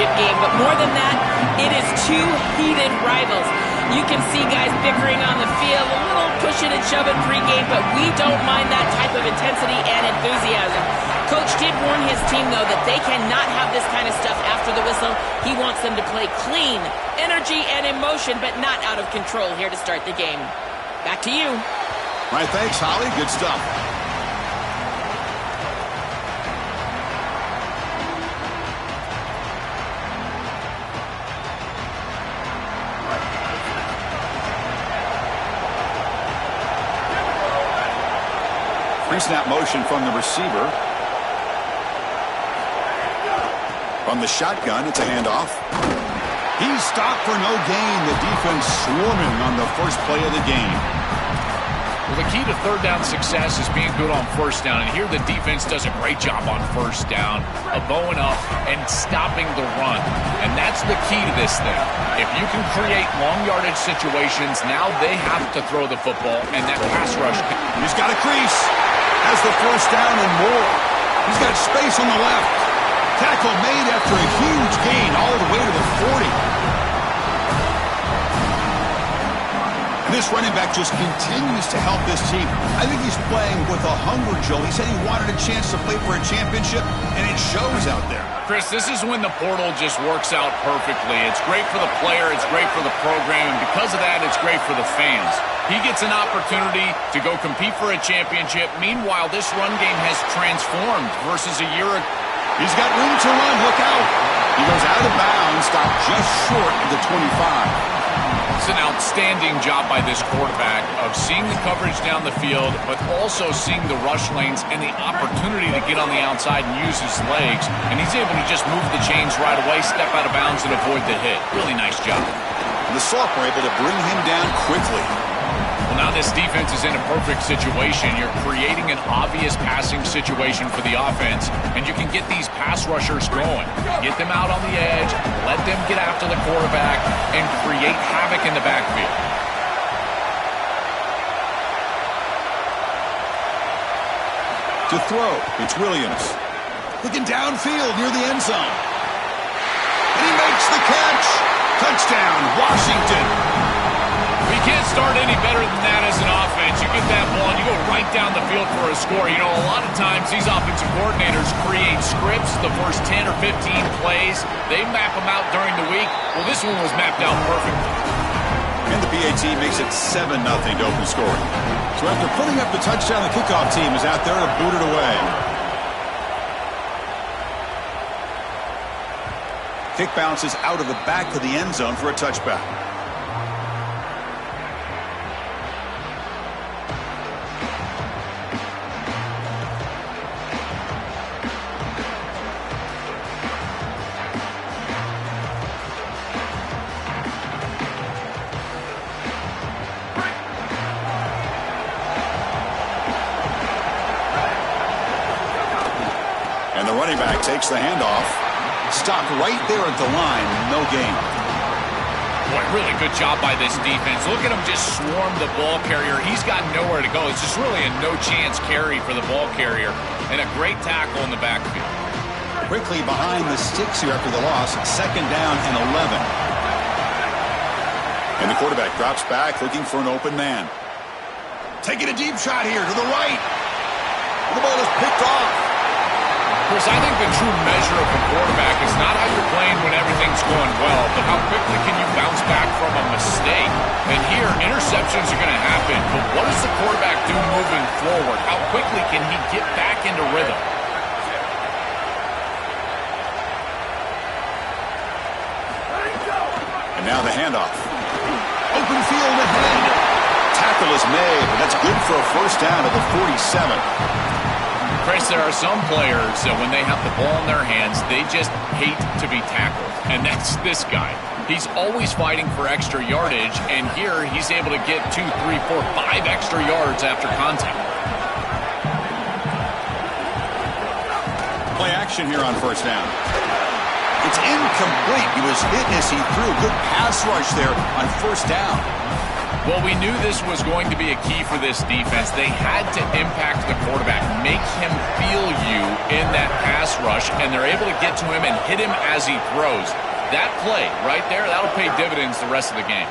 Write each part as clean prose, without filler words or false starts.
championship game, but more than that, it is two heated rivals. You can see guys bickering on the field, a little pushing and shoving pregame, but we don't mind that type of intensity and enthusiasm. Coach did warn his team, though, that they cannot have this kind of stuff after the whistle. He wants them to play clean, energy and emotion, but not out of control here to start the game. Back to you. All right, thanks, Holly. Good stuff. Pre-snap motion from the receiver. From the shotgun, it's a handoff. He's stopped for no gain. The defense swarming on the first play of the game. Well, the key to third down success is being good on first down. And here the defense does a great job on first down of bowing up and stopping the run. And that's the key to this thing. If you can create long yardage situations, now they have to throw the football, and that pass rush. He's got a crease. Has the first down and more. He's got space on the left. Tackle made after a huge gain all the way to the 40. And this running back just continues to help this team. I think he's playing with a hunger, Joe. He said he wanted a chance to play for a championship, and it shows out there. Chris, this is when the portal just works out perfectly. It's great for the player. It's great for the program. And because of that, it's great for the fans. He gets an opportunity to go compete for a championship. Meanwhile, this run game has transformed versus a year ago. He's got room to run. Look out. He goes out of bounds, stopped just short of the 25. It's an outstanding job by this quarterback of seeing the coverage down the field, but also seeing the rush lanes and the opportunity to get on the outside and use his legs. And he's able to just move the chains right away, step out of bounds, and avoid the hit. Really nice job. And the sophomore able to bring him down quickly. Well, now this defense is in a perfect situation. You're creating an obvious passing situation for the offense, and you can get these pass rushers going. Get them out on the edge, let them get after the quarterback, and create havoc in the backfield. To throw, it's Williams. Looking downfield near the end zone. And he makes the catch. Touchdown, Washington. You can't start any better than that as an offense. You get that ball and you go right down the field for a score. You know, a lot of times these offensive coordinators create scripts the first 10 or 15 plays. They map them out during the week. Well, this one was mapped out perfectly. And the PAT makes it 7-0 to open scoring. So after putting up the touchdown, the kickoff team is out there to boot it away. Kick bounces out of the back of the end zone for a touchback. And the running back takes the handoff. Stopped right there at the line. No gain. Boy, really good job by this defense. Look at him just swarm the ball carrier. He's got nowhere to go. It's just really a no-chance carry for the ball carrier. And a great tackle in the backfield. Quickly behind the sticks here after the loss. 2nd down and 11. And the quarterback drops back looking for an open man. Taking a deep shot here to the right. The ball is picked off. Chris, I think the true measure of a quarterback is not how you're playing when everything's going well, but how quickly can you bounce back from a mistake. And here, interceptions are going to happen, but what does the quarterback do moving forward? How quickly can he get back into rhythm? And now the handoff. Open field ahead. Tackle is made, but that's good for a first down at the 47. Chris, there are some players that when they have the ball in their hands, they just hate to be tackled. And that's this guy. He's always fighting for extra yardage, and here he's able to get 2, 3, 4, 5 extra yards after contact. Play action here on first down. It's incomplete. He was hit as he threw. Good pass rush there on first down. Well, we knew this was going to be a key for this defense. They had to impact the quarterback, make him feel you in that pass rush, and they're able to get to him and hit him as he throws. That play right there, that'll pay dividends the rest of the game.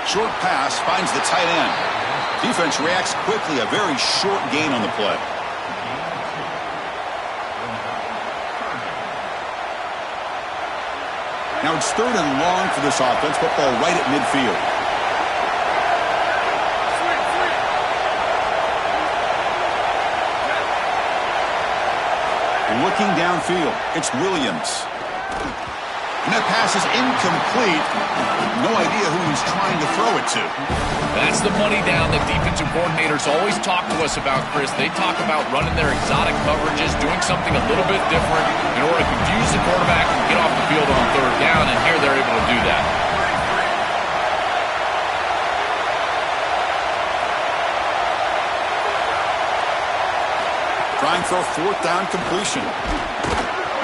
Short pass finds the tight end. Defense reacts quickly, a very short gain on the play. Now it's 3rd and long for this offense. Football right at midfield. Looking downfield, it's Williams. And that pass is incomplete. No idea who he's trying to throw it to. That's the money down that defensive coordinators always talk to us about, Chris. They talk about running their exotic coverages, doing something a little bit different in order to confuse the quarterback and get off the field on 3rd down, and here they're able to do that. Trying for a 4th down completion.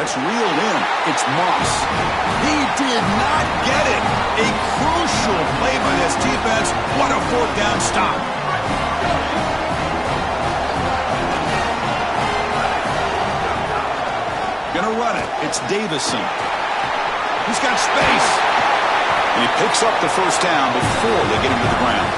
That's reeled in. It's Moss. He did not get it. A crucial play by this defense. What a 4th down stop. Gonna run it. It's Davison. He's got space. And he picks up the 1st down before they get him to the ground.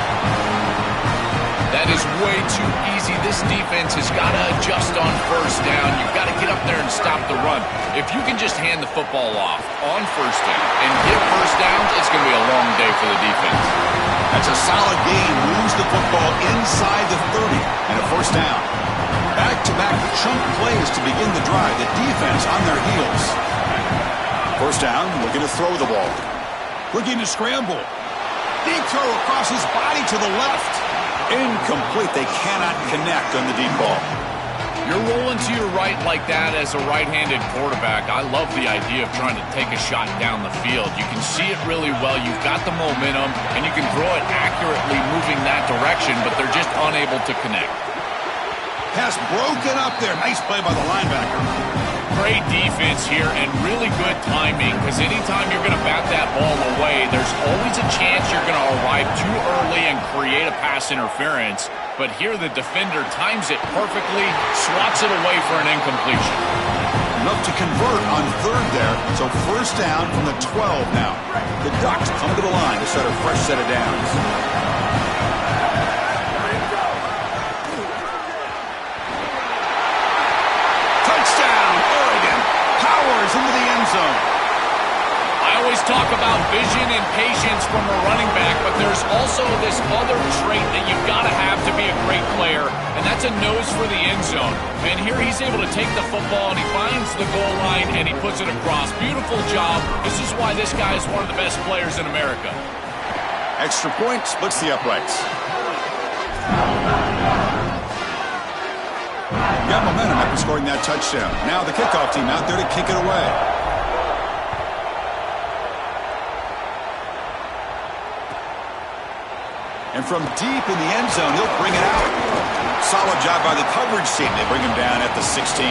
That is way too easy. This defense has got to adjust on 1st down. You've got to get up there and stop the run. If you can just hand the football off on 1st down and get 1st downs, it's going to be a long day for the defense. That's a solid gain. Moves the football inside the 30 and a 1st down. Back-to-back chunk plays to begin the drive. The defense on their heels. 1st down, looking to throw the ball. Looking to scramble. Deep throw across his body to the left. Incomplete. They cannot connect on the deep ball. You're rolling to your right like that as a right-handed quarterback. I love the idea of trying to take a shot down the field. You can see it really well. You've got the momentum, and you can throw it accurately moving that direction, but they're just unable to connect. Pass broken up there. Nice play by the linebacker. Great defense here and really good timing, because anytime you're going to bat that ball away, there's always a chance you're going to arrive too early and create a pass interference. But here the defender times it perfectly, swats it away for an incompletion. Enough to convert on 3rd there, so 1st down from the 12 now. The Ducks come to the line to set a fresh set of downs. Into the end zone. I always talk about vision and patience from a running back, but there's also this other trait that you've got to have to be a great player, and that's a nose for the end zone. And here he's able to take the football, and he finds the goal line, and he puts it across. Beautiful job. This is why this guy is one of the best players in America. Extra point splits the uprights. Got momentum after scoring that touchdown. Now the kickoff team out there to kick it away. And from deep in the end zone, he'll bring it out. Solid job by the coverage team. They bring him down at the 16.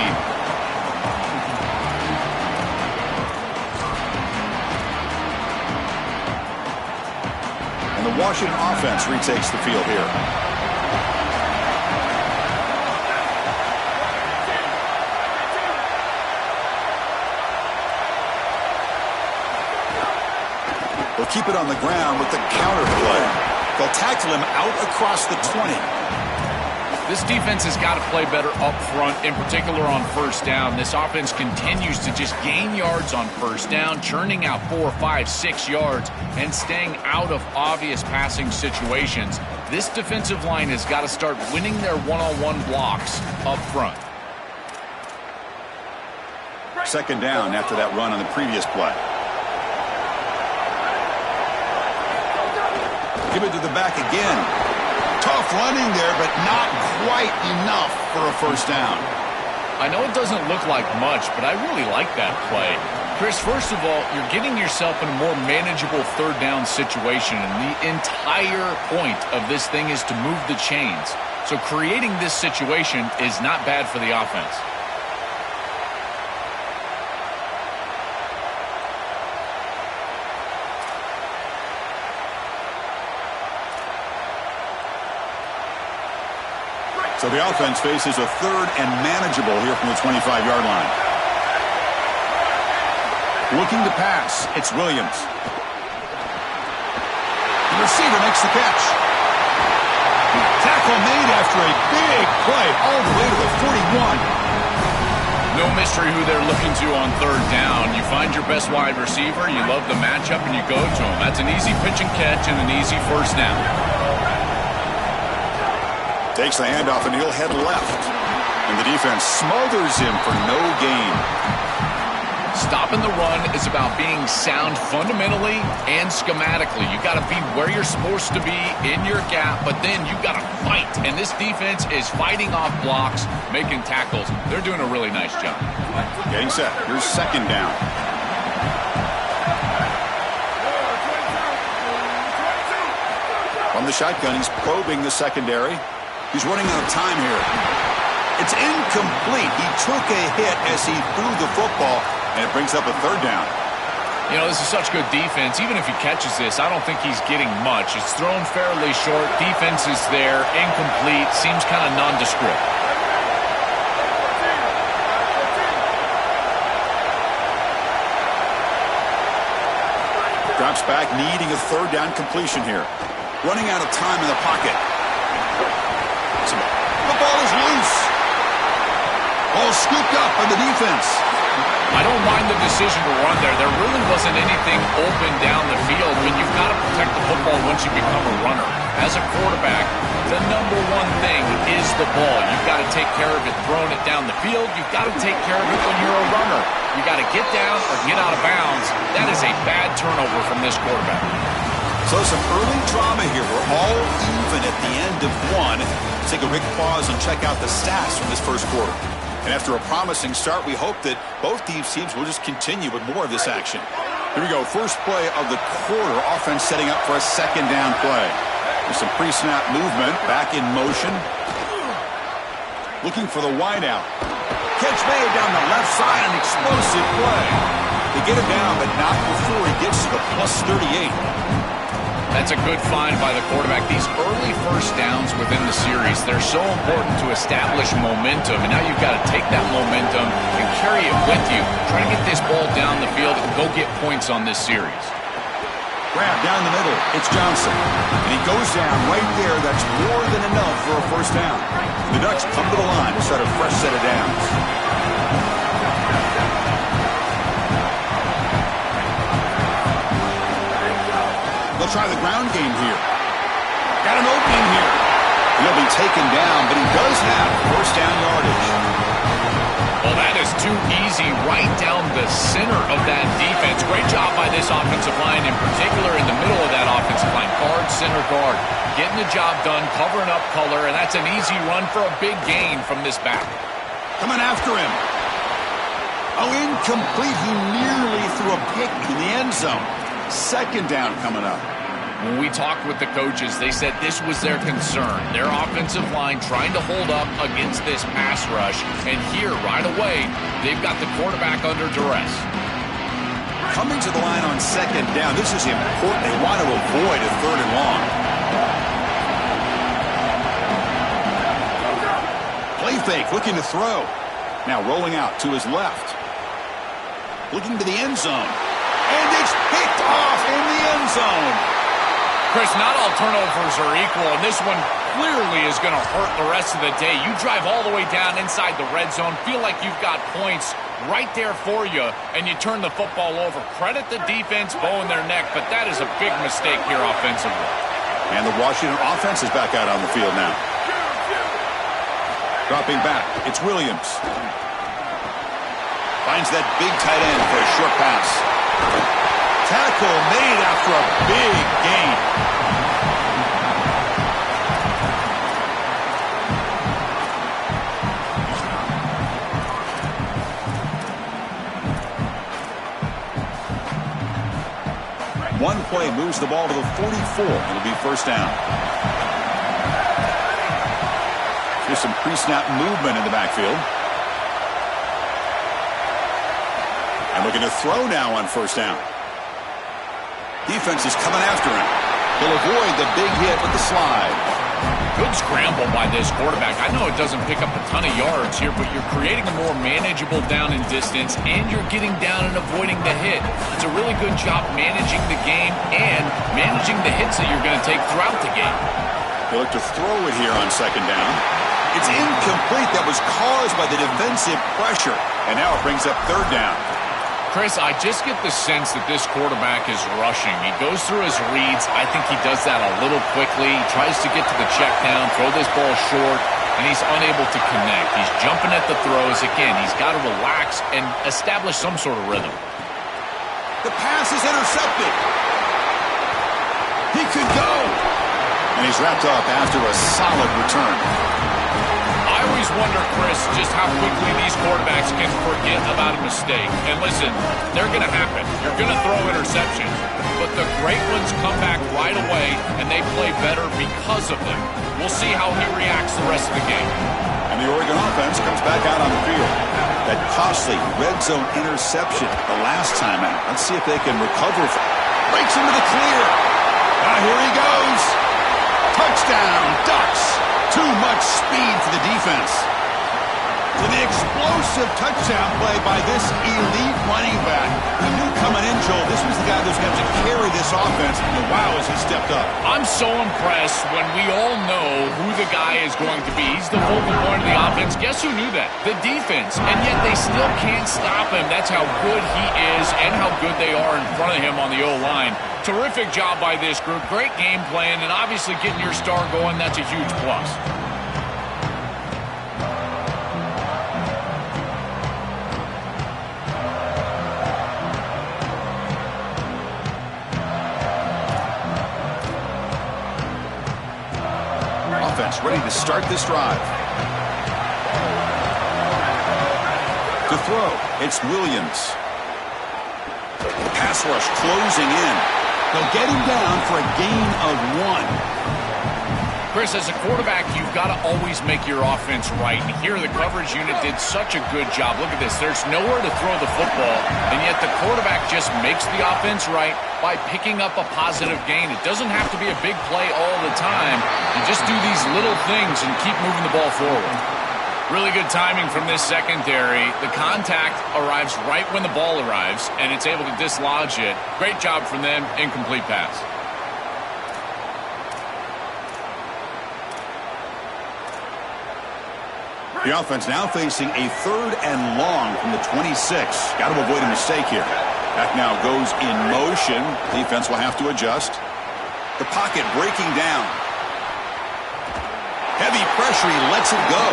And the Washington offense retakes the field here. They'll keep it on the ground with the counter play. They'll tackle him out across the 20. This defense has got to play better up front, in particular on 1st down. This offense continues to just gain yards on 1st down, churning out 4, 5, 6 yards, and staying out of obvious passing situations. This defensive line has got to start winning their one-on-one blocks up front. 2nd down after that run on the previous play. Give it to the back again. Tough running there, but not quite enough for a 1st down. I know it doesn't look like much, but I really like that play. Chris, first of all, you're getting yourself in a more manageable 3rd down situation, and the entire point of this thing is to move the chains. So creating this situation is not bad for the offense. So the offense faces a third and manageable here from the 25-yard line. Looking to pass, it's Williams. The receiver makes the catch. Tackle made after a big play all the way to the 41. No mystery who they're looking to on third down. You find your best wide receiver, you love the matchup, and you go to him. That's an easy pitch and catch and an easy first down. Takes the handoff and he'll head left. And the defense smothers him for no gain. Stopping the run is about being sound fundamentally and schematically. You got to be where you're supposed to be in your gap, but then you got to fight. And this defense is fighting off blocks, making tackles. They're doing a really nice job. Getting set. Here's second down. From the shotgun, he's probing the secondary. He's running out of time here. It's incomplete. He took a hit as he threw the football, and it brings up a third down. You know, this is such good defense. Even if he catches this, I don't think he's getting much. It's thrown fairly short. Defense is there. Incomplete. Seems kind of nondescript. Drops back, needing a third down completion here. Running out of time in the pocket. The ball is loose. Ball scooped up by the defense. I don't mind the decision to run there. There really wasn't anything open down the field. I mean, you've got to protect the football once you become a runner. As a quarterback, the number one thing is the ball. You've got to take care of it throwing it down the field. You've got to take care of it when you're a runner. You got to get down or get out of bounds. That is a bad turnover from this quarterback. So some early drama here. We're all even at the end of one. Let's take a quick pause and check out the stats from this first quarter. And after a promising start, we hope that both these teams will just continue with more of this action. Here we go. First play of the quarter. Offense setting up for a second down play. There's some pre-snap movement. Back in motion. Looking for the wideout. Catch made down the left side. An explosive play. They get him down, but not before he gets to the plus 38. That's a good find by the quarterback. These early first downs within the series, they're so important to establish momentum. And now you've got to take that momentum and carry it with you. Try to get this ball down the field and go get points on this series. Grab down the middle. It's Johnson. And he goes down right there. That's more than enough for a first down. The Ducks come to the line to start a fresh set of downs. They'll try the ground game here. Got an opening here. He'll be taken down, but he does have first down yardage. Well, that is too easy right down the center of that defense. Great job by this offensive line, in particular in the middle of that offensive line. Guard, center guard. Getting the job done, covering up color, and that's an easy run for a big gain from this back. Coming after him. Oh, incomplete. He nearly threw a pick in the end zone. Second down coming up. When we talked with the coaches, they said this was their concern. Their offensive line trying to hold up against this pass rush. And here, right away, they've got the quarterback under duress. Coming to the line on second down. This is important. They want to avoid a third and long. Play fake, looking to throw. Now rolling out to his left. Looking to the end zone. And it's picked off in the end zone. Chris, not all turnovers are equal, and this one clearly is going to hurt the rest of the day. You drive all the way down inside the red zone, feel like you've got points right there for you, and you turn the football over. Credit the defense, bowing their neck, but that is a big mistake here offensively. And the Washington offense is back out on the field now. Dropping back, it's Williams. Finds that big tight end for a short pass. Tackle made after a big gain. One play moves the ball to the 44. It'll be first down. There's some pre-snap movement in the backfield. And looking to throw now on first down. Defense is coming after him. He'll avoid the big hit with the slide. Good scramble by this quarterback. I know it doesn't pick up a ton of yards here, but you're creating a more manageable down and distance, and you're getting down and avoiding the hit. It's a really good job managing the game and managing the hits that you're going to take throughout the game. They look to throw it here on second down. It's incomplete. That was caused by the defensive pressure, and now it brings up third down. Chris, I just get the sense that this quarterback is rushing. He goes through his reads. I think he does that a little quickly. He tries to get to the check down, throw this ball short, and he's unable to connect. He's jumping at the throws. Again, he's got to relax and establish some sort of rhythm. The pass is intercepted. He could go. And he's wrapped up after a solid return. I always wonder, Chris, just how quickly these quarterbacks can forget about a mistake. And listen, they're going to happen. You're going to throw interceptions. But the great ones come back right away, and they play better because of them. We'll see how he reacts the rest of the game. And the Oregon offense comes back out on the field. That costly red zone interception the last time out. Let's see if they can recover. Breaks into the clear. Now here he goes. Touchdown, Ducks. Too much speed for the defense. To the explosive touchdown play by this elite running back. We knew coming in, Joel, this was the guy who's going to carry this offense. And wow, has he stepped up. I'm so impressed when we all know who the guy is going to be. He's the focal point of the offense. Guess who knew that? The defense. And yet they still can't stop him. That's how good he is and how good they are in front of him on the O-line. Terrific job by this group. Great game plan, and obviously getting your star going, that's a huge plus. Offense ready to start this drive. To throw, it's Williams. Pass rush closing in. They'll get him down for a gain of 1. Chris, as a quarterback, you've got to always make your offense right. And here, the coverage unit did such a good job. Look at this. There's nowhere to throw the football, and yet the quarterback just makes the offense right by picking up a positive gain. It doesn't have to be a big play all the time. You just do these little things and keep moving the ball forward. Really good timing from this secondary. The contact arrives right when the ball arrives, and it's able to dislodge it. Great job from them. Incomplete pass. The offense now facing a third and long from the 26. Got to avoid a mistake here. Back now goes in motion. Defense will have to adjust. The pocket breaking down. Heavy pressure. He lets it go.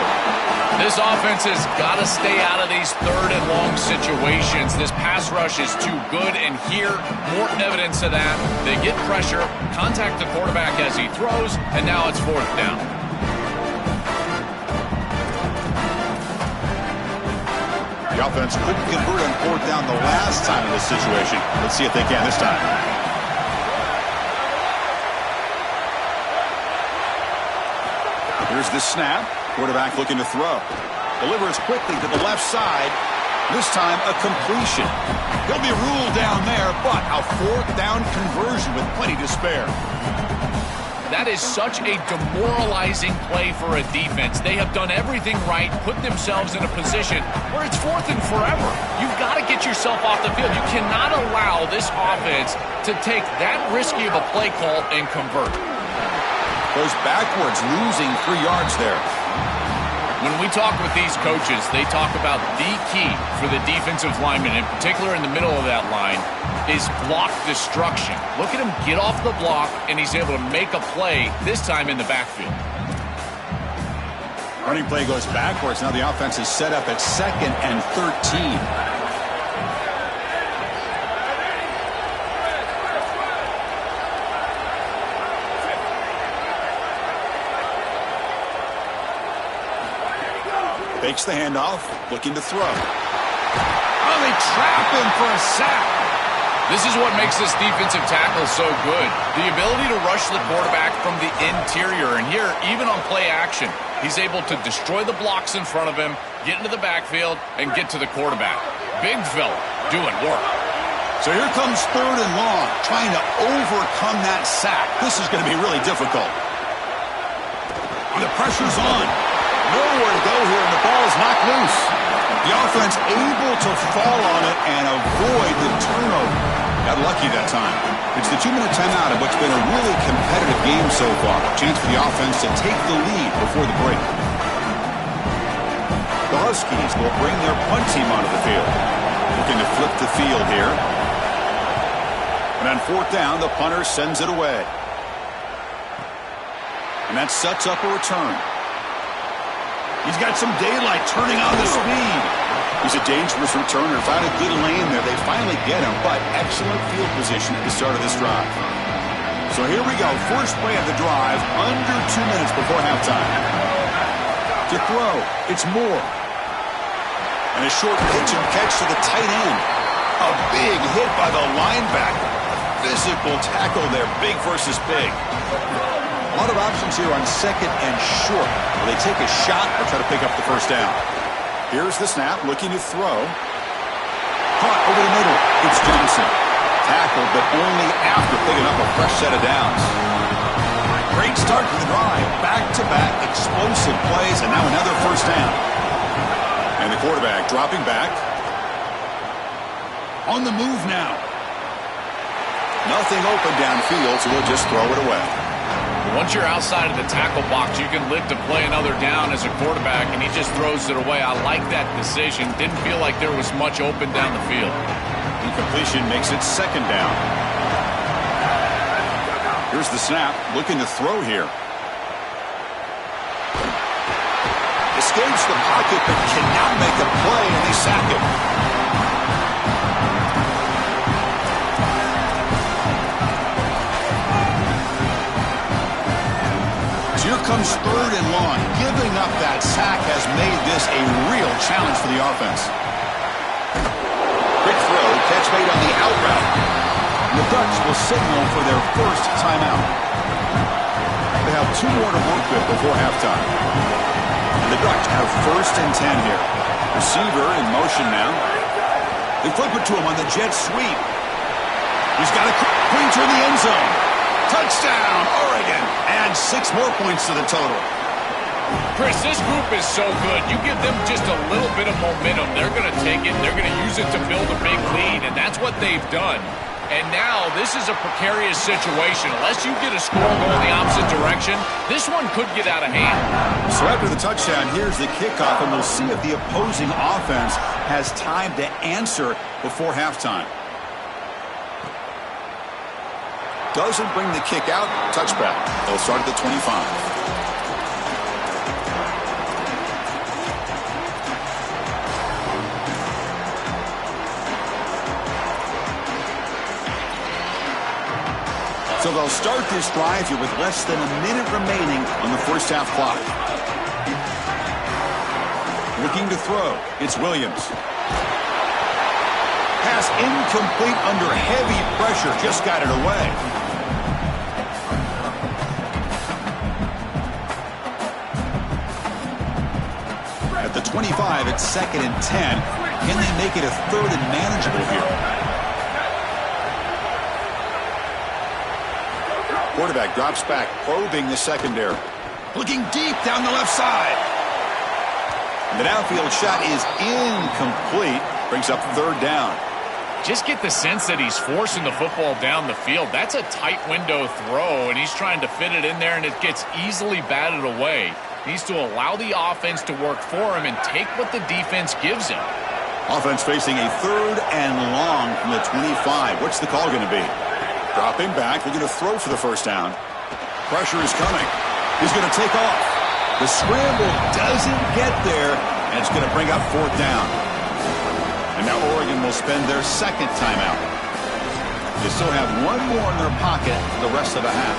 This offense has got to stay out of these third and long situations. This pass rush is too good, and here, more evidence of that. They get pressure, contact the quarterback as he throws, and now it's fourth down. The offense couldn't convert on fourth down the last time in this situation. Let's see if they can this time. Here's the snap. Quarterback looking to throw. Delivers quickly to the left side. This time a completion. He'll be ruled down there, but a fourth down conversion with plenty to spare. That is such a demoralizing play for a defense. They have done everything right, put themselves in a position where it's fourth and forever. You've got to get yourself off the field. You cannot allow this offense to take that risky of a play call and convert. Goes backwards, losing 3 yards there. When we talk with these coaches, they talk about the key for the defensive lineman, in particular in the middle of that line, is block destruction. Look at him get off the block, and he's able to make a play, this time in the backfield. Running play goes backwards. Now the offense is set up at 2nd and 13. Fakes the handoff, looking to throw. Oh, they trap him for a sack. This is what makes this defensive tackle so good. The ability to rush the quarterback from the interior. And here, even on play action, he's able to destroy the blocks in front of him, get into the backfield, and get to the quarterback. Big fella doing work. So here comes third and long, trying to overcome that sack. This is going to be really difficult. The pressure's on. Nowhere to go here, and the ball is knocked loose. The offense able to fall on it and avoid the turnover. Got lucky that time. It's the 2-minute timeout of what's been a really competitive game so far. Chance for the offense to take the lead before the break. The Huskies will bring their punt team onto the field. Looking to flip the field here. And on 4th down, the punter sends it away. And that sets up a return. He's got some daylight turning on the speed. He's a dangerous returner. Found a good lane there. They finally get him, but excellent field position at the start of this drive. So here we go. First play of the drive, under 2 minutes before halftime. To throw, it's Moore. And a short pitch and catch to the tight end. A big hit by the linebacker. Physical tackle there, big versus big. A lot of options here on 2nd and short. Will they take a shot or try to pick up the first down? Here's the snap, looking to throw. Caught over the middle. It's Johnson. Tackled, but only after picking up a fresh set of downs. Great start to the drive. Back-to-back explosive plays, and now another first down. And the quarterback dropping back. On the move now. Nothing open downfield, so they'll just throw it away. Once you're outside of the tackle box, you can live to play another down as a quarterback, and he just throws it away. I like that decision. Didn't feel like there was much open down the field. Incompletion makes it 2nd down. Here's the snap. Looking to throw here. Escapes the pocket, but cannot make a play, and they sack him. Here comes 3rd and long. Giving up that sack has made this a real challenge for the offense. Quick throw, catch made on the out route. The Ducks will signal for their first timeout. They have 2 more to work with before halftime. And the Ducks have 1st and 10 here. Receiver in motion now. They flip it to him on the jet sweep. He's got a clean to the end zone. Touchdown, Oregon. And 6 more points to the total. Chris, this group is so good. You give them just a little bit of momentum. They're going to take it. They're going to use it to build a big lead, and that's what they've done. And now this is a precarious situation. Unless you get a score going the opposite direction, this one could get out of hand. So after the touchdown, here's the kickoff, and we'll see if the opposing offense has time to answer before halftime. Doesn't bring the kick out. Touchback. They'll start at the 25. So they'll start this drive here with less than a minute remaining on the first half clock. Looking to throw. It's Williams. Pass incomplete under heavy pressure. Just got it away. At the 25, it's 2nd and 10. Can they make it a 3rd and manageable here? Quarterback drops back, probing the secondary. Looking deep down the left side. And the downfield shot is incomplete. Brings up 3rd down. Just get the sense that he's forcing the football down the field. That's a tight window throw, and he's trying to fit it in there, and it gets easily batted away. He needs to allow the offense to work for him and take what the defense gives him. Offense facing a 3rd and long from the 25. What's the call going to be? Dropping back, looking to throw for the first down. Pressure is coming. He's going to take off. The scramble doesn't get there, and it's going to bring up 4th down. And now Oregon will spend their 2nd timeout. They still have 1 more in their pocket for the rest of the half.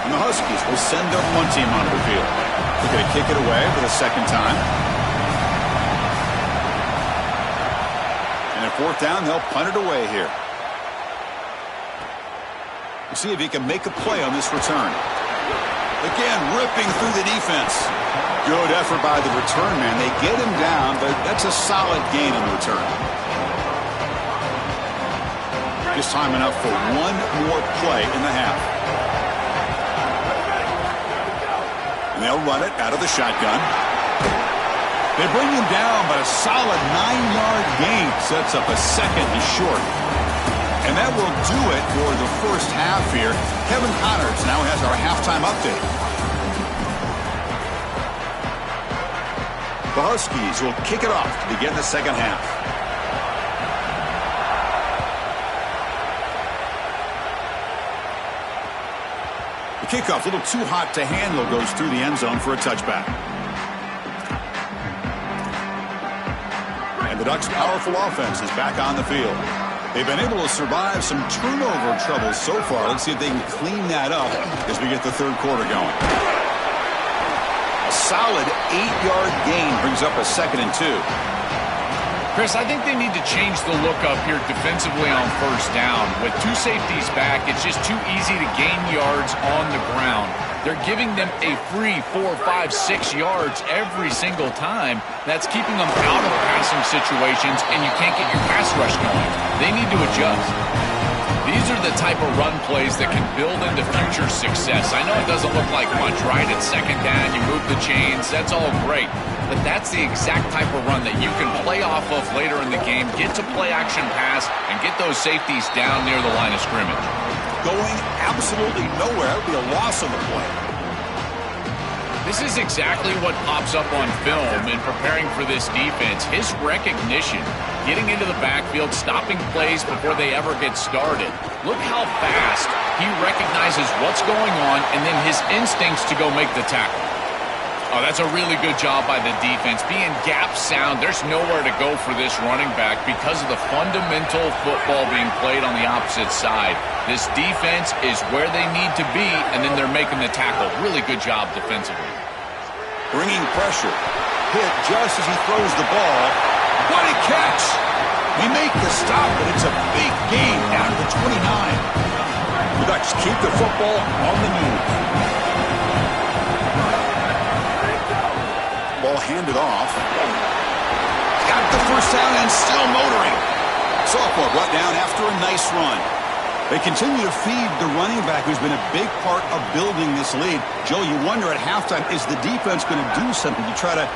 And the Huskies will send their punt team onto the field. They're going to kick it away for the 2nd time. And at 4th down, they'll punt it away here. We'll see if he can make a play on this return. Again, ripping through the defense. Good effort by the return man. They get him down, but that's a solid gain on the return. Just time enough for 1 more play in the half. And they'll run it out of the shotgun. They bring him down, but a solid 9-yard gain sets up a second and short. And that will do it for the first half here. Kevin Connors now has our halftime update. The Huskies will kick it off to begin the second half. The kickoff, a little too hot to handle, goes through the end zone for a touchback. And the Ducks' powerful offense is back on the field. They've been able to survive some turnover troubles so far. Let's see if they can clean that up as we get the third quarter going. A solid 8-yard gain brings up a 2nd and 2. Chris, I think they need to change the look up here defensively on first down. With 2 safeties back, it's just too easy to gain yards on the ground. They're giving them a free 4, 5, 6 yards every single time. That's keeping them out of passing situations, and you can't get your pass rush going. They need to adjust. These are the type of run plays that can build into future success. I know it doesn't look like much, right? It's second down, you move the chains, that's all great. But that's the exact type of run that you can play off of later in the game, get to play action pass, and get those safeties down near the line of scrimmage. Going absolutely nowhere. That would be a loss on the play. This is exactly what pops up on film in preparing for this defense. His recognition, getting into the backfield, stopping plays before they ever get started. Look how fast he recognizes what's going on and then his instincts to go make the tackle. Oh, that's a really good job by the defense. Being gap sound, there's nowhere to go for this running back because of the fundamental football being played on the opposite side. This defense is where they need to be, and then they're making the tackle. Really good job defensively. Bringing pressure. Hit just as he throws the ball. What a catch! They make the stop, but it's a big gain down to the 29. The Ducks keep the football on the move. Ball handed off. Got the first down and still motoring. Sophomore brought down after a nice run. They continue to feed the running back who's been a big part of building this lead. Joe, you wonder at halftime, is the defense going to do something to try to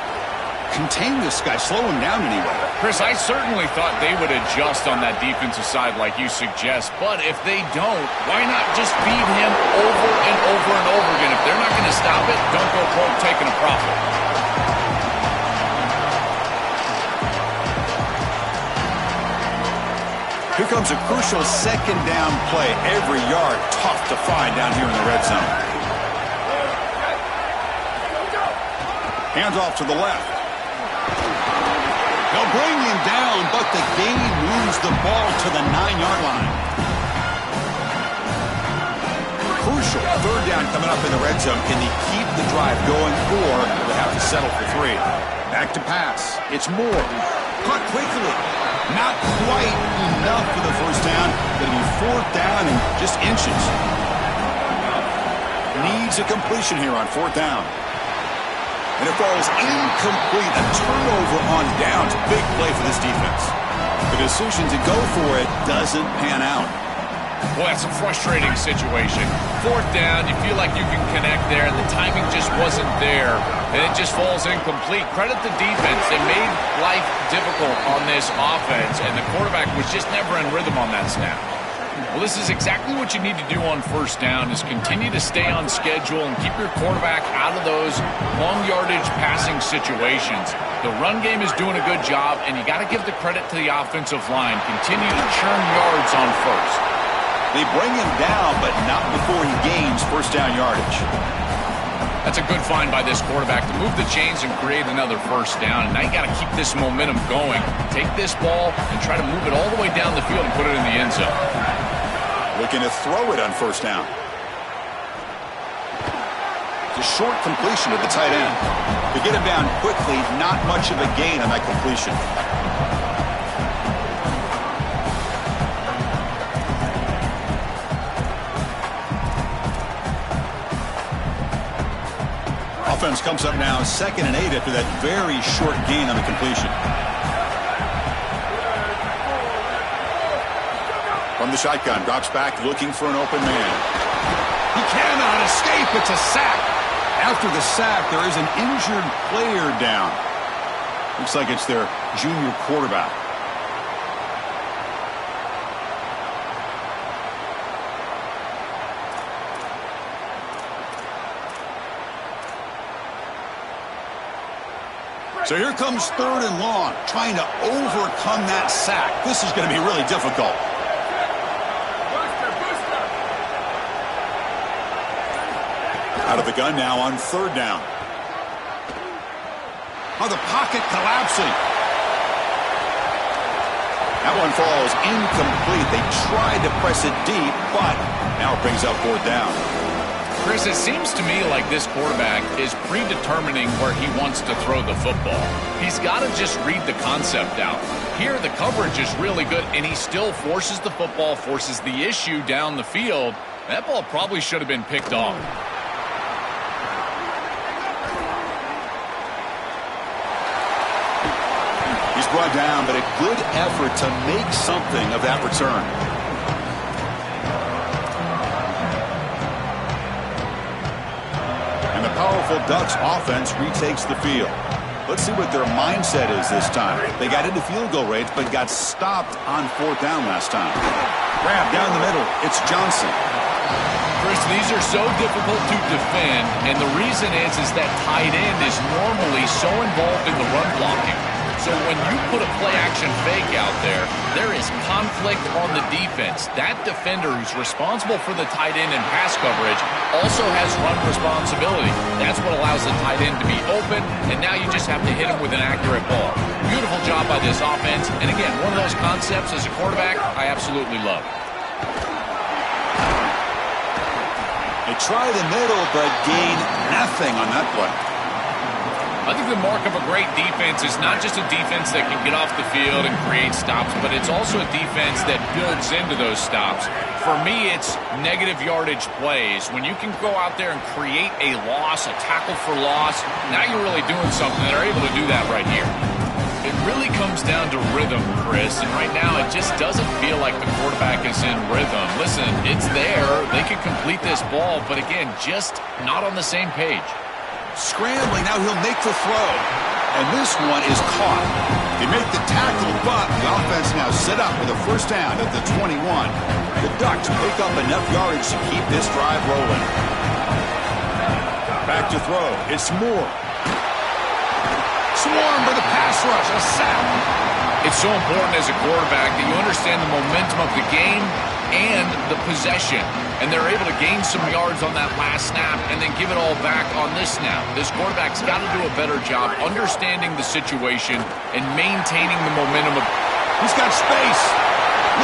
contain this guy, slow him down anyway? Chris, I certainly thought they would adjust on that defensive side like you suggest, but if they don't, why not just feed him over and over and over again? If they're not going to stop it, don't go broke taking a profit. Here comes a crucial second down play. Every yard tough to find down here in the red zone. Hands off to the left. They'll bring him down, but the gain moves the ball to the 9-yard line. Crucial third down coming up in the red zone. Can they keep the drive going, or will they have to settle for 3? Back to pass. It's Moore. Caught quickly. Not quite enough for the first down. Going to be 4th down and just inches. Needs a completion here on 4th down. And it falls incomplete. A turnover on downs. Big play for this defense. The decision to go for it doesn't pan out. Boy, that's a frustrating situation. 4th down, you feel like you can connect there, and the timing just wasn't there, and it just falls incomplete. Credit the defense. They made life difficult on this offense, and the quarterback was just never in rhythm on that snap. Well, this is exactly what you need to do on first down, is continue to stay on schedule and keep your quarterback out of those long yardage passing situations. The run game is doing a good job, and you got to give the credit to the offensive line. Continue to churn yards on first. They bring him down, but not before he gains first down yardage. That's a good find by this quarterback to move the chains and create another first down. And now you got to keep this momentum going. Take this ball and try to move it all the way down the field and put it in the end zone. Looking to throw it on first down. It's a short completion to the tight end. To get him down quickly, not much of a gain on that completion. Offense comes up now 2nd and 8 after that very short gain on the completion. From the shotgun, drops back looking for an open man. He cannot escape. It's a sack. After the sack, there is an injured player down. Looks like it's their junior quarterback. So here comes 3rd and long, trying to overcome that sack. This is going to be really difficult. Out of the gun now on 3rd down. Oh, the pocket collapsing. That one falls incomplete. They tried to press it deep, but now it brings up 4th down. Chris, it seems to me like this quarterback is predetermining where he wants to throw the football. He's got to just read the concept out. Here, the coverage is really good, and he still forces the football, forces the issue down the field. That ball probably should have been picked off. He's brought down, but a good effort to make something of that return. And the powerful Ducks offense retakes the field. Let's see what their mindset is this time. They got into field goal range, but got stopped on 4th down last time. Grab down the middle. It's Johnson. Chris, these are so difficult to defend, and the reason is that tight end is normally so involved in the run blocking. So when you put a play-action fake out there, there is conflict on the defense. That defender who's responsible for the tight end and pass coverage also has run responsibility. That's what allows the tight end to be open, and now you just have to hit him with an accurate ball. Beautiful job by this offense, and again, one of those concepts as a quarterback I absolutely love. They try the middle, but gain nothing on that play. I think the mark of a great defense is not just a defense that can get off the field and create stops, but it's also a defense that builds into those stops. For me, it's negative yardage plays. When you can go out there and create a loss, a tackle for loss, now you're really doing something. They're able to do that right here. It really comes down to rhythm, Chris, and right now it just doesn't feel like the quarterback is in rhythm. Listen, it's there. They could complete this ball, but again, just not on the same page. Scrambling, now he'll make the throw. And this one is caught. They make the tackle, but the offense now set up with a 1st down at the 21. The Ducks pick up enough yardage to keep this drive rolling. Back to throw. It's Moore. Swarm for the pass rush. A sack. It's so important as a quarterback that you understand the momentum of the game and the possession. And they're able to gain some yards on that last snap and then give it all back on this snap. This quarterback's got to do a better job understanding the situation and maintaining the momentum. He's got space.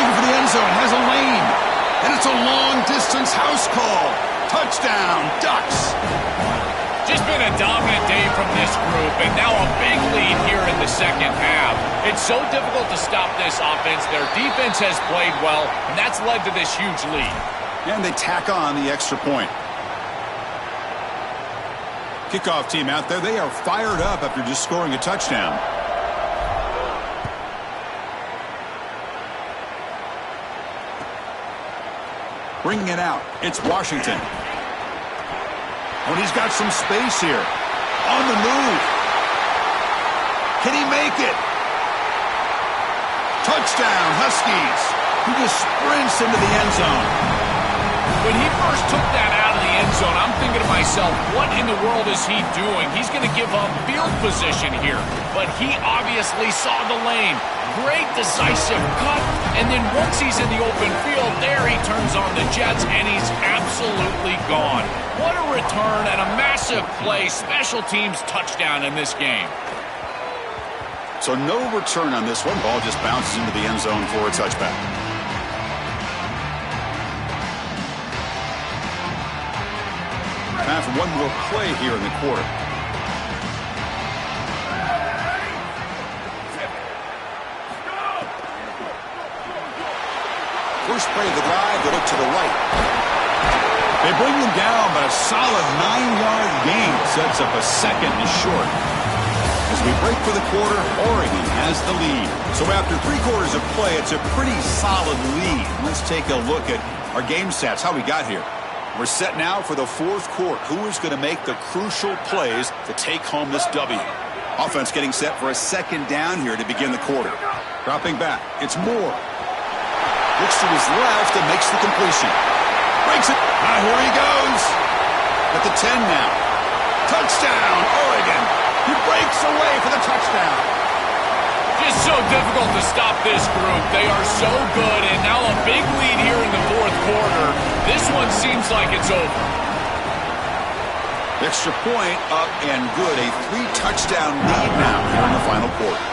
Looking for the end zone. Has a lane. And it's a long-distance house call. Touchdown, Ducks. Just been a dominant day from this group, and now a big lead here in the second half. It's so difficult to stop this offense. Their defense has played well, and that's led to this huge lead. And they tack on the extra point. Kickoff team out there. They are fired up after just scoring a touchdown. Bringing it out. It's Washington. Oh, and he's got some space here. On the move. Can he make it? Touchdown, Huskies. He just sprints into the end zone. When he first took that out of the end zone, I'm thinking to myself, what in the world is he doing? He's going to give up field position here. But he obviously saw the lane. Great decisive cut. And then once he's in the open field, there he turns on the Jets, and he's absolutely gone. What a return and a massive play. Special teams touchdown in this game. So no return on this one. Ball just bounces into the end zone for a touchback. Time for one more play here in the quarter. First play of the drive, they look to the right. They bring them down, but a solid 9-yard gain sets up a second and short. As we break for the quarter, Oregon has the lead. So after 3 quarters of play, it's a pretty solid lead. Let's take a look at our game stats, how we got here. We're set now for the fourth quarter. Who is going to make the crucial plays to take home this W? Offense getting set for a second down here to begin the quarter. Dropping back. It's Moore. Looks to his left and makes the completion. Breaks it. Here he goes. At the 10 now. Touchdown, Oregon. He breaks away for the touchdown. Just so difficult to stop this group. They are so good, and now a big lead here in the fourth quarter. This one seems like it's over. Extra point up and good. A 3-touchdown lead now here in the final quarter.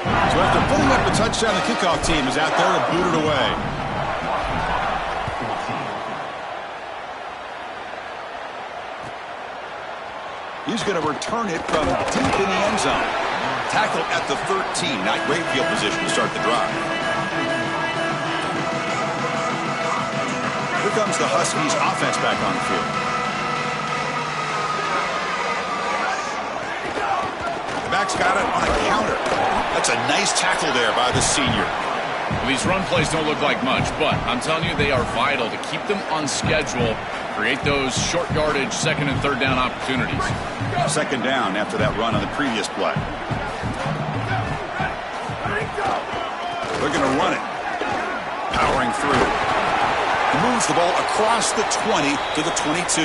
So after putting up a touchdown, the kickoff team is out there to boot it away. He's going to return it from deep in the end zone. Tackle at the 13. Not great field position to start the drive. Here comes the Huskies offense back on the field. The back's got it on a counter. That's a nice tackle there by the senior. Well, these run plays don't look like much, but I'm telling you they are vital to keep them on schedule, create those short yardage second and third down opportunities. Second down after that run on the previous play. They're going to run it. Powering through. He moves the ball across the 20 to the 22.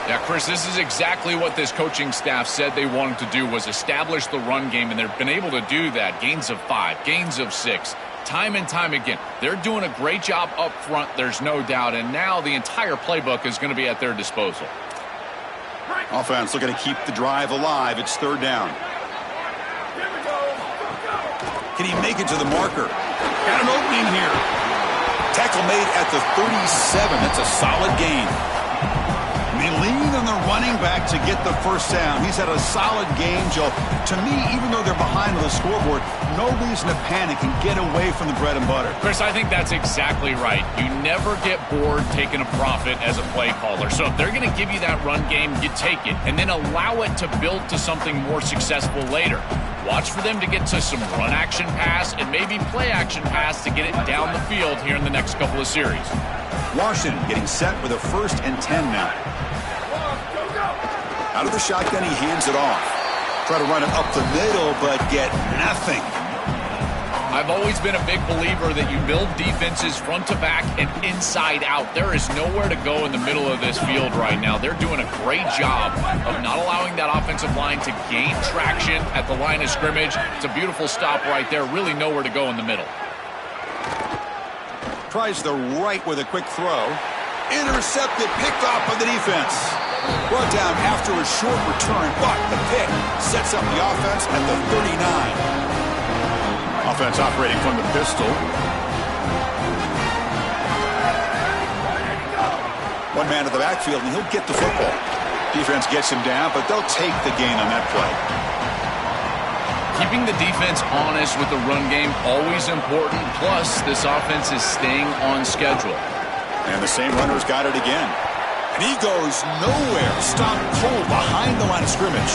Yeah, Chris, this is exactly what this coaching staff said they wanted to do, was establish the run game, and they've been able to do that. Gains of 5, gains of 6, time and time again. They're doing a great job up front, there's no doubt, and now the entire playbook is going to be at their disposal. Offense looking to keep the drive alive. It's third down. Can he make it to the marker? Got an opening here. Tackle made at the 37. That's a solid gain. They lean on the running back to get the first down. He's had a solid game, Joe. To me, even though they're behind on the scoreboard, no reason to panic and get away from the bread and butter. Chris, I think that's exactly right. You never get bored taking a profit as a play caller. So if they're going to give you that run game, you take it, and then allow it to build to something more successful later. Watch for them to get to some run action pass and maybe play action pass to get it down the field here in the next couple of series. Washington getting set with a 1st and 10 now. Out of the shotgun, he hands it off. Try to run it up the middle, but get nothing. I've always been a big believer that you build defenses front to back and inside out. There is nowhere to go in the middle of this field right now. They're doing a great job of not allowing that offensive line to gain traction at the line of scrimmage. It's a beautiful stop right there. Really nowhere to go in the middle. Tries the right with a quick throw. Intercepted, picked off by the defense. Brought down after a short return, but the pick sets up the offense at the 39. Offense operating from the pistol. One man to the backfield, and he'll get the football. Defense gets him down, but they'll take the gain on that play. Keeping the defense honest with the run game, always important. Plus, this offense is staying on schedule. And the same runner's got it again. And he goes nowhere. Stopped cold behind the line of scrimmage.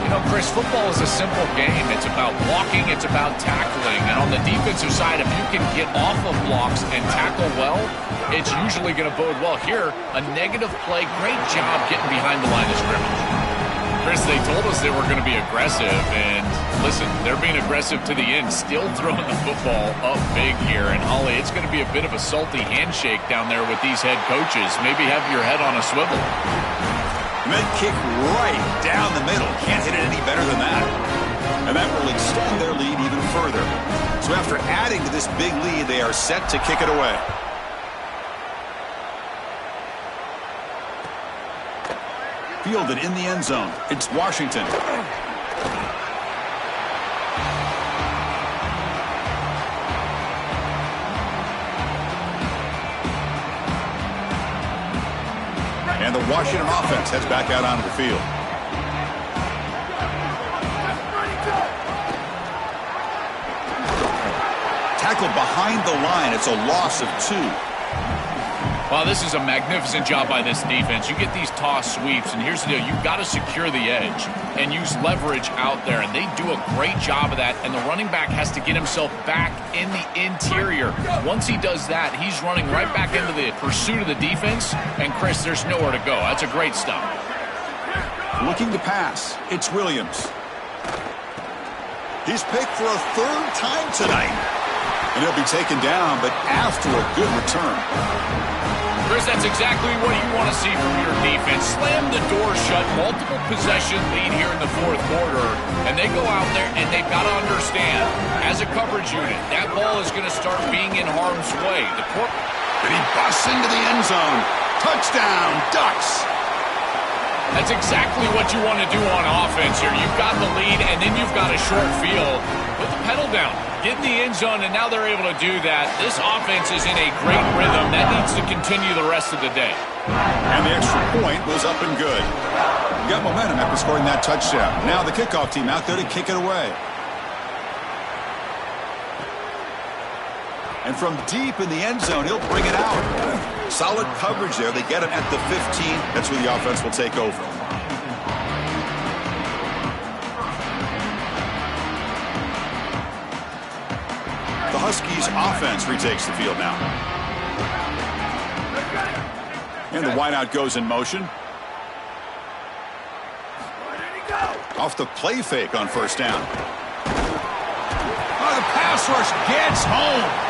You know, Chris, football is a simple game. It's about blocking. It's about tackling. And on the defensive side, if you can get off of blocks and tackle well, it's usually going to bode well. Here, a negative play. Great job getting behind the line of scrimmage. Chris, they told us they were going to be aggressive, and listen, they're being aggressive to the end, still throwing the football up big here. And Holly, it's going to be a bit of a salty handshake down there with these head coaches. Maybe have your head on a swivel. Mid kick right down the middle. Can't hit it any better than that. And that will extend their lead even further. So after adding to this big lead, they are set to kick it away. Fielded in the end zone. It's Washington. And the Washington offense heads back out onto the field. Tackled behind the line. It's a loss of 2. Well, this is a magnificent job by this defense. You get these toss sweeps, and here's the deal. You've got to secure the edge and use leverage out there, and they do a great job of that, and the running back has to get himself back in the interior. Once he does that, he's running right back into the pursuit of the defense, and, Chris, there's nowhere to go. That's a great stop. Looking to pass. It's Williams. He's picked for a third time tonight. And he'll be taken down, but after a good return. Chris, that's exactly what you want to see from your defense. Slam the door shut, multiple possession lead here in the fourth quarter, and they go out there and they've got to understand, as a coverage unit, that ball is going to start being in harm's way. And he busts into the end zone. Touchdown, Ducks. That's exactly what you want to do on offense here. You've got the lead, and then you've got a short field. Put the pedal down. Get in the end zone, and now they're able to do that. This offense is in a great rhythm. That needs to continue the rest of the day. And the extra point was up and good. You got momentum after scoring that touchdown. Now the kickoff team out there to kick it away. And from deep in the end zone, he'll bring it out. Solid coverage there. They get him at the 15. That's where the offense will take over. The Huskies offense retakes the field now. And the wideout goes in motion. Off the play fake on first down. Oh, the pass rush gets home.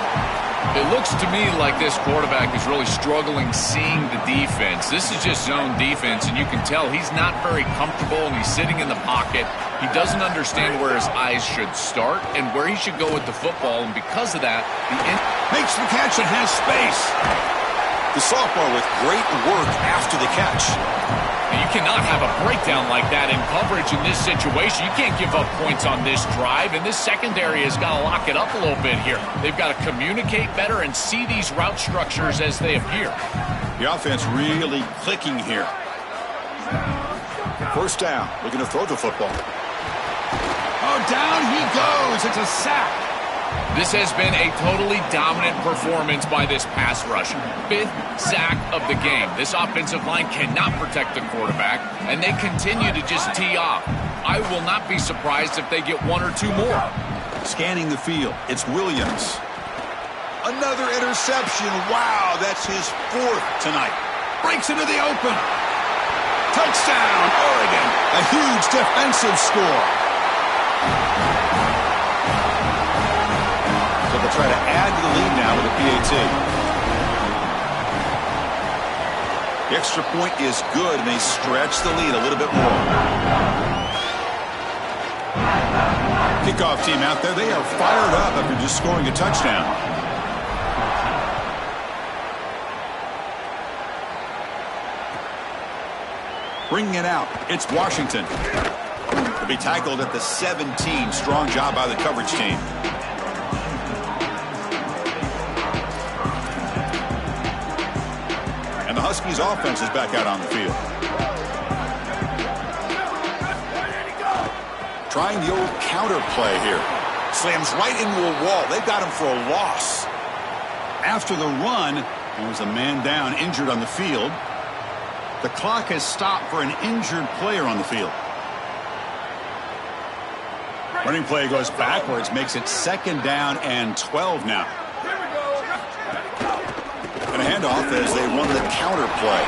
It looks to me like this quarterback is really struggling seeing the defense. This is just zone defense, and you can tell he's not very comfortable, and he's sitting in the pocket. He doesn't understand where his eyes should start and where he should go with the football, and because of that, makes the catch and has space. The sophomore with great work after the catch. You cannot have a breakdown like that in coverage in this situation. You can't give up points on this drive, and this secondary has got to lock it up a little bit here. They've got to communicate better and see these route structures as they appear. The offense really clicking here. First down, looking to throw the football. Oh, down he goes. It's a sack. This has been a totally dominant performance by this pass rush. 5th sack of the game. This offensive line cannot protect the quarterback, and they continue to just tee off. I will not be surprised if they get 1 or 2 more. Scanning the field, it's Williams. Another interception. Wow, that's his 4th tonight. Breaks into the open. Touchdown, Oregon. A huge defensive score. They'll try to add to the lead now with a PAT. The extra point is good, and they stretch the lead a little bit more. Kickoff team out there, they are fired up after just scoring a touchdown. Bringing it out, it's Washington. Will be tackled at the 17. Strong job by the coverage team. And the Huskies offense is back out on the field. Trying the old counter play here. Slams right into a wall. They've got him for a loss. After the run, there was a man down, injured on the field. The clock has stopped for an injured player on the field. Running play goes backwards, makes it 2nd down and 12 now. And a handoff as they run the counter play.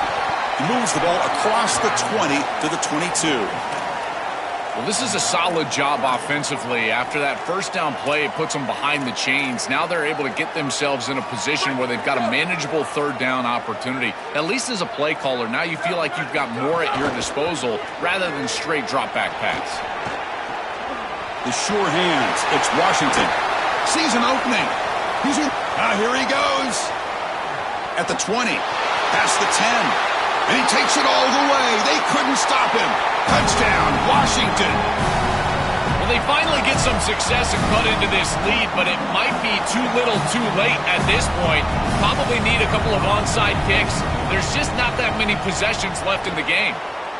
He moves the ball across the 20 to the 22. Well, this is a solid job offensively. After that first down play, it puts them behind the chains. Now they're able to get themselves in a position where they've got a manageable 3rd down opportunity. At least as a play caller, now you feel like you've got more at your disposal rather than straight drop back pass. The sure hands. It's Washington. Sees an opening. He's in. Here he goes. At the 20. Past the 10. And he takes it all the way. They couldn't stop him. Touchdown, Washington. Well, they finally get some success and cut into this lead, but it might be too little too late at this point. Probably need a couple of onside kicks. There's just not that many possessions left in the game.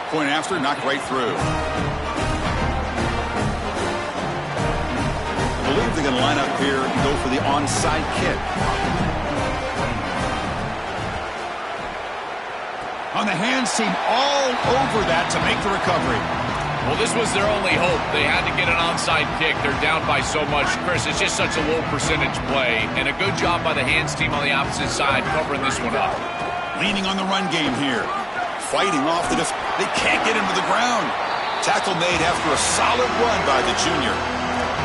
Point after, knocked right through. I believe they're going to line up here and go for the onside kick. and the hands seem all over that to make the recovery. Well, this was their only hope. They had to get an onside kick. They're down by so much. Chris, it's just such a low percentage play, and a good job by the hands team on the opposite side covering this one up. Leaning on the run game here. Fighting off the they can't get him to the ground. Tackle made after a solid run by the junior.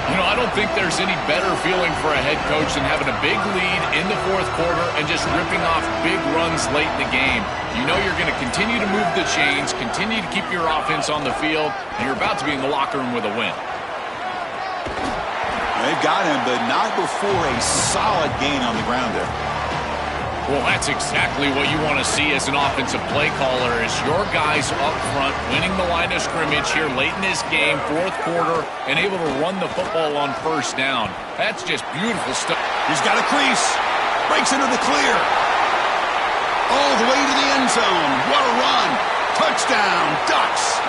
You know, I don't think there's any better feeling for a head coach than having a big lead in the fourth quarter and just ripping off big runs late in the game. You know you're going to continue to move the chains, continue to keep your offense on the field, and you're about to be in the locker room with a win. They've got him, but not before a solid gain on the ground there. Well, that's exactly what you want to see as an offensive play caller, is your guys up front winning the line of scrimmage here late in this game, fourth quarter, and able to run the football on first down. That's just beautiful stuff. He's got a crease. Breaks into the clear. All the way to the end zone. What a run. Touchdown, Ducks.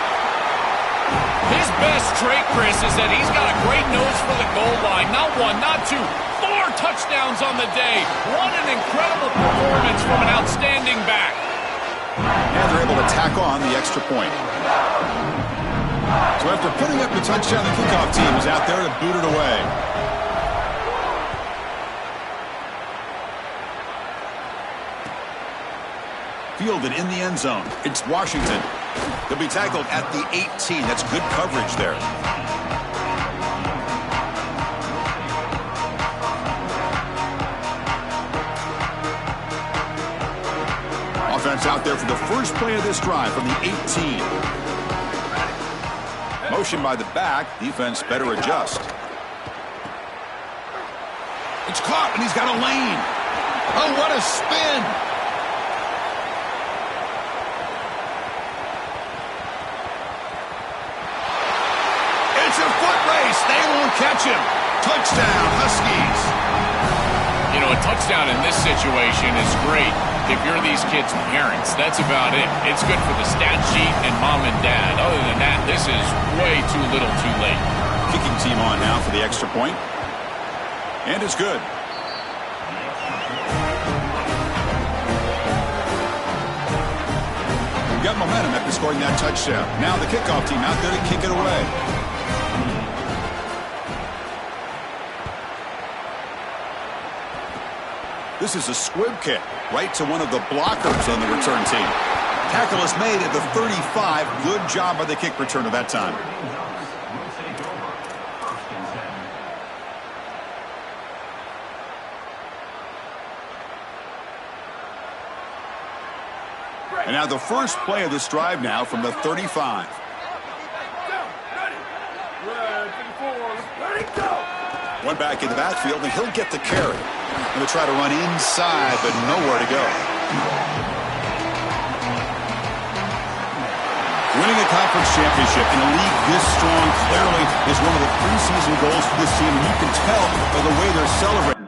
His best trait, Chris, is that he's got a great nose for the goal line. Not one, not two. 4 touchdowns on the day. What an incredible performance from an outstanding back. And they're able to tack on the extra point. So after putting up the touchdown, the kickoff team is out there to boot it away. Fielded in the end zone. It's Washington. They'll be tackled at the 18. That's good coverage there. Offense out there for the first play of this drive from the 18. Motion by the back. Defense better adjust. It's caught, and he's got a lane. Oh, what a spin. It's a foot race. They won't catch him. Touchdown, Huskies. You know, a touchdown in this situation is great. If you're these kids' parents, that's about it. It's good for the stat sheet and mom and dad. Other than that, this is way too little too late. Kicking team on now for the extra point. And it's good. We've got momentum after scoring that touchdown. Now the kickoff team out there to kick it away. This is a squib kick right to one of the blockers on the return team. Tackle is made at the 35. Good job by the kick returner that time. And now the first play of this drive now from the 35. One back in the backfield, and he'll get the carry. Going to try to run inside, but nowhere to go. Winning a conference championship in a league this strong clearly is one of the preseason goals for this team, and you can tell by the way they're celebrating.